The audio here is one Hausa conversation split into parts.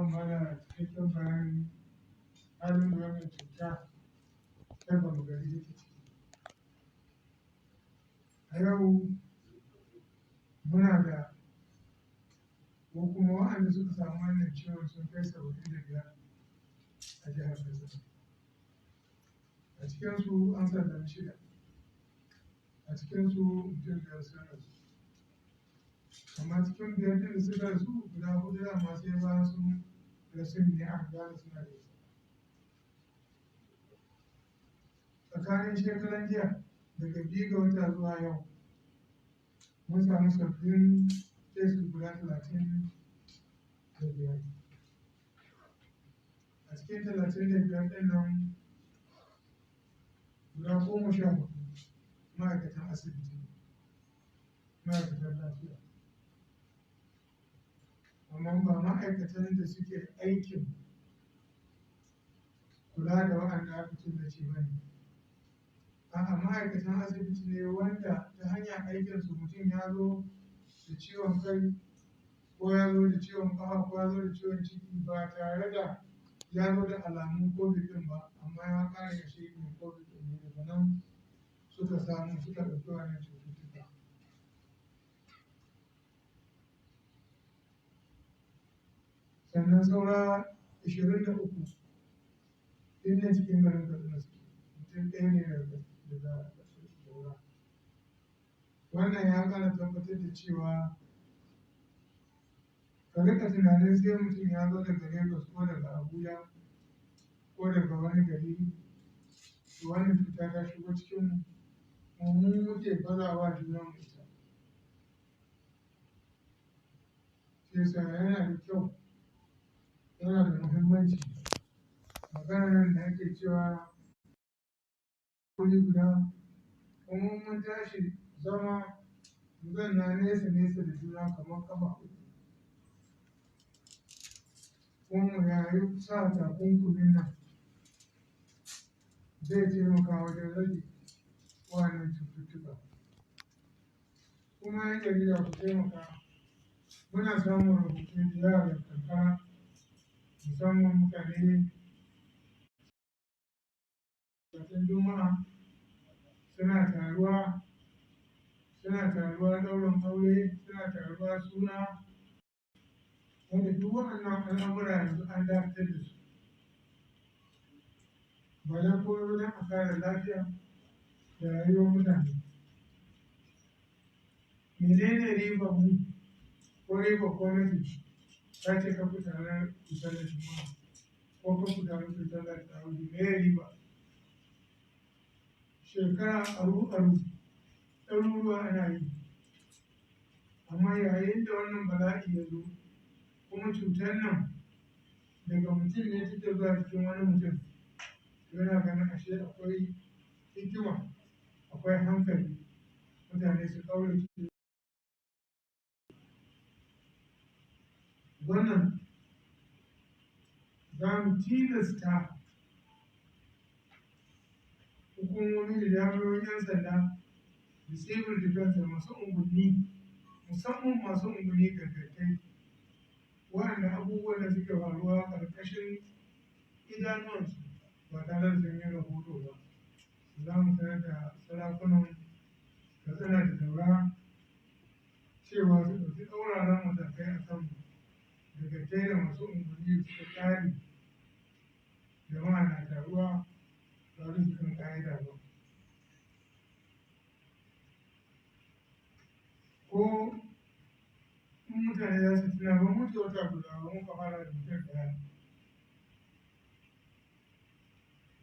zan bada cikakken bayanin halin da wannan cuta ta gama gari take ciki. A yau muna da ko kuma waɗanda suka samu wannan ciwon sun kai 75 a jihar Katsina. A cikinsu an sallami 6, a cikinsu mutum 5 sun rasu. Amma cikin 5 ɗin da suka rasu guda 4 dama sai bayan sun rasu ne aka gane suna da ita. Tsakanin shekaran jiya daga 2 ga wata zuwa yau mun samu sabbin kesu guda 35. A cikin 35 ɗin nan guda 14 ma'aikatan asibiti, ma'aikatan lafiya. Amma ba ma'aikatan da suke aikin kula da waɗanda aka killace ba ne. A'a, ma'aikatan asibiti ne wanda ta hanyar aikinsu mutum ya zo da ciwon kai ko ya zo da ciwon ƙafa ko ya zo da ciwon ciki ba tare da ya zo da alamun covid ɗin ba, amma ya ƙara ya shi mai covid ɗin ne, daga nan suka samu suka ɗauki wannan cututtuka. Sannan saura 23 ɗin ne cikin garin Katsina suke, mutum ɗaya ne daga Daura. Wannan ya ƙara tabbatar da cewa ka riƙa tunanin sai mutum ya zo daga Lagos ko daga Abuja ko daga wani gari, wannan cuta ta shigo cikin mu muke bazawa junanmu ita. Shi yasa yana da kyau, yana da muhimmanci maganar da ake cewa wuri guda kuma mun tashi zama mu zanna nesa da juna kamar ƙafa uku. Kuma mu yayi sa takunkumin nan zai taimaka wajen rage wannan cututtuka. Kuma yan jarida ku taimaka, muna samun rahoton da yawa daga karkara, musamman mutane masallatan Juma'a suna taruwa ɗaurin aure, suna taruwa suna, wanda duk waɗannan al'amura yanzu an dakatar da su. Ba don komai ba don a kare lafiya da rayuwar mutane. Menene ribar mu ko ribar gwamnati ta ce ka fita ranar kusa da Juma'a ko ka fita ranar kusa da Tarawih? Me ya riba? Shekara aru-aru ɗaruruwa ana yi, amma yayin da wannan bala'i ya zo kuma cutar nan daga mutum ne take zuwa cikin wani mutum, yana ganin ashe akwai hikima, akwai hankali mutane su ƙaurace. Wannan za mu tilasta hukumomi da jami'o'in 'yan sanda da civil defense da masu unguwanni, musamman masu unguwanni gargaɗai, waɗanda abubuwan da suke faruwa ƙarƙashin idanuwansu ba tare da sun yi rahoto ba. Za mu sanar da sarakunan Katsina da Daura cewa su ɗauki tsauraran matakai a kanmu, dagatai da masu unguwanni suka tsari jama'a na taruwa ba su kan ƙa'ida ba. Ko in mutane za su tuna ba mutu wata guda ba muka fara da mutum ɗaya.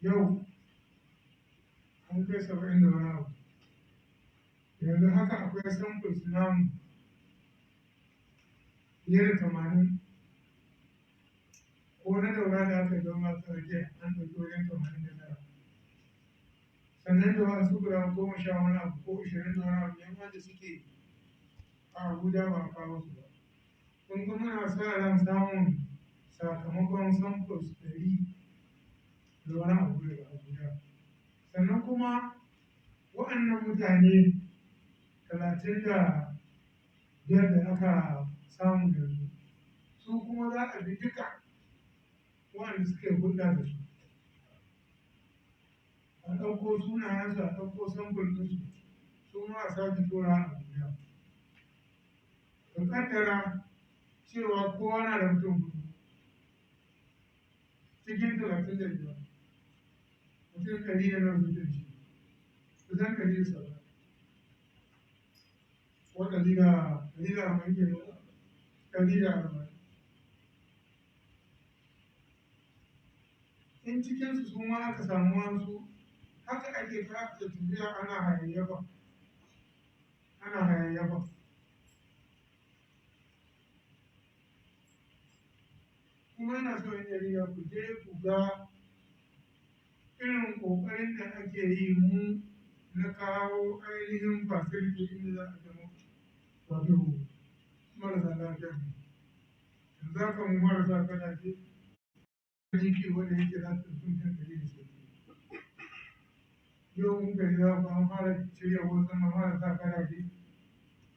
Yau an kai 70 da wani abu. Yanzu haka akwai samples namu fiye da 80. Ko na Daura da aka zama karke an ɗauki wajen 89. Sannan da wasu guda 10 wani abu ko 20 da wani abu yan wanda suke a Abuja ba a kawo su ba. Kun ga muna sa ran samun sakamakon samples 100 da wani abu daga Abuja. Sannan kuma waɗannan mutane 35 da aka samu yanzu, su kuma za a bi duka waɗanda suke hulɗa da su, a ɗauko sunayensu, a ɗauko samfur ɗinsu, su ma a sake tura a Abuja. Ka kaddara cewa kowa na da mutum hudu cikin 35, mutum 100 da nan suke shi, kusan 170, ko 140 ke nan, 140. In cikinsu su ma aka samu wasu, haka ake ta tafiya ana hayayyafa. Kuma ina so in jarida ku je ku ga irin ƙoƙarin da ake yi mu na kawo ainihin facility inda za a zama wato marasa lafiya. Yanzu haka mu marasa gadaje jiki wanda yake za su sun kan ɗari da sauki. Yau mun gari za ku an fara shirya wasu marasa gadaje.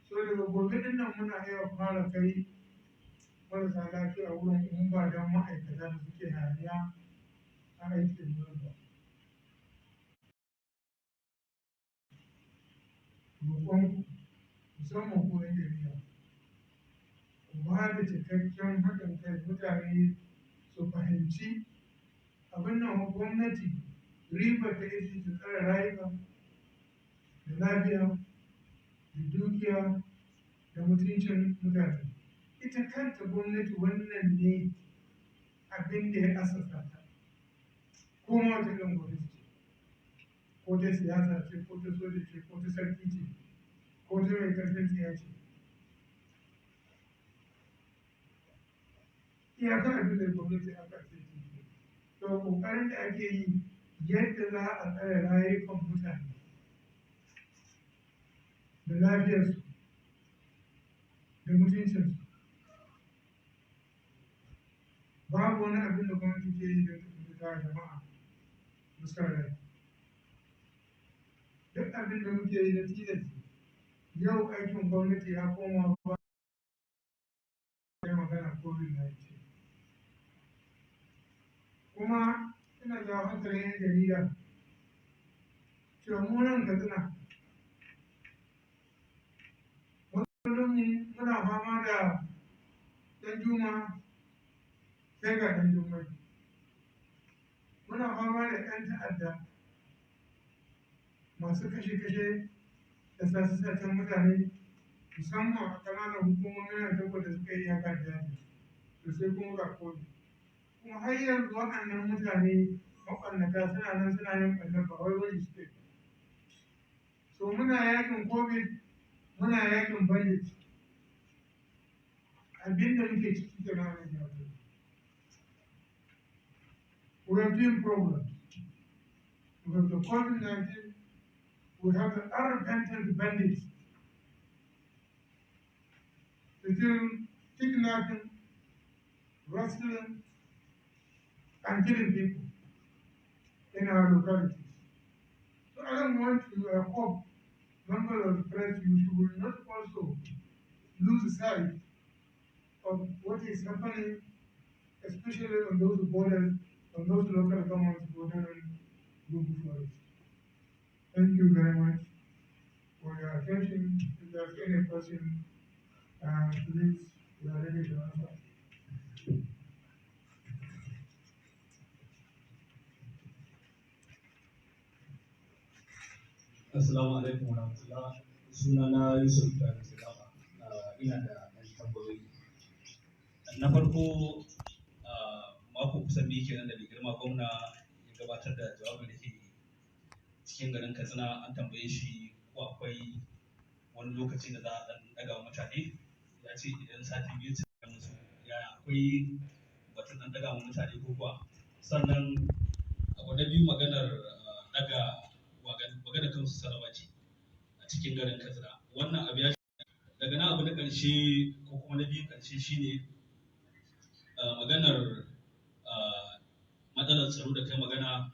So daga gobe ɗin nan muna iya fara kai marasa lafiya wurin in ba don ma'aikata da suke hayaniya a aikin wurin ba. Roƙon musamman ko yan jarida, ku ba da cikakken haɗin kai mutane su fahimci abin nan gwamnati ribar da ita ta tsare rayuka da lafiya da dukiya da mutuncin mutane. Ita kanta gwamnati wannan ne abin da ya asasa ta, ko ma wata irin gwamnati ce, ko ta siyasa ce, ko ta soja ce, ko ta sarki ce, ko ta mai karfin tsiya ce. Iyakar abin da gwamnati aka ce ce, to ƙoƙarin da ake yi yadda za a tsare rayukan mutane da lafiyarsu da mutuncinsu. Babu wani abin da gwamnati ke yi don ta jama'a musamman. Duk abin da muke yi da tilas yau aikin gwamnati ya koma ba magana COVID-19. Kuma ina jawo hankalin 'yan jarida cewa mu nan Katsina muna fama da ɗan juma sai ga ɗan jummai. Muna fama da 'yan ta'adda masu kashe-kashe da sace-sacen mutane musamman a ƙananan hukumomin da suka yi iyaka da yaji, to sai kuma ga COVID. Kuma har yanzu waɗannan mutane maɓannata suna nan suna yin ɓannar ba wai wani suke. So muna yakin COVID, muna yakin bandit. Abin da muke ciki da ranar yau. We have been problems. We have the COVID-19, we have the unrepentant bandits. Still kidnapping, rustling, and killing people in our localities. So I don't want to hope, members of the press, you will not also lose sight of what is happening, especially on those borders, on those local governments bordering Google Forest. Thank you very much for your attention. If there's any question, please, we are ready to answer. Assalamu alaikum warahmatullah. Sunana Yusuf da Silama. Ina da ɗan tambayoyi. Na farko, mako kusan biyu kenan da mai girma gwamna ya gabatar da jawabin da ke cikin garin Katsina. An tambaye shi ko akwai wani lokaci da za a ɗan ɗaga wa mutane. Ya ce idan sati biyu su ga musu yaya akwai batun ɗan ɗaga wa mutane ko kuwa. Sannan abu na biyu maganar ɗaga magana kansu salama ce a cikin garin Katsina. Wannan abu ya daga nan abu na ƙarshe ko kuma na biyu ƙarshe shine maganar matsalar tsaro da kai magana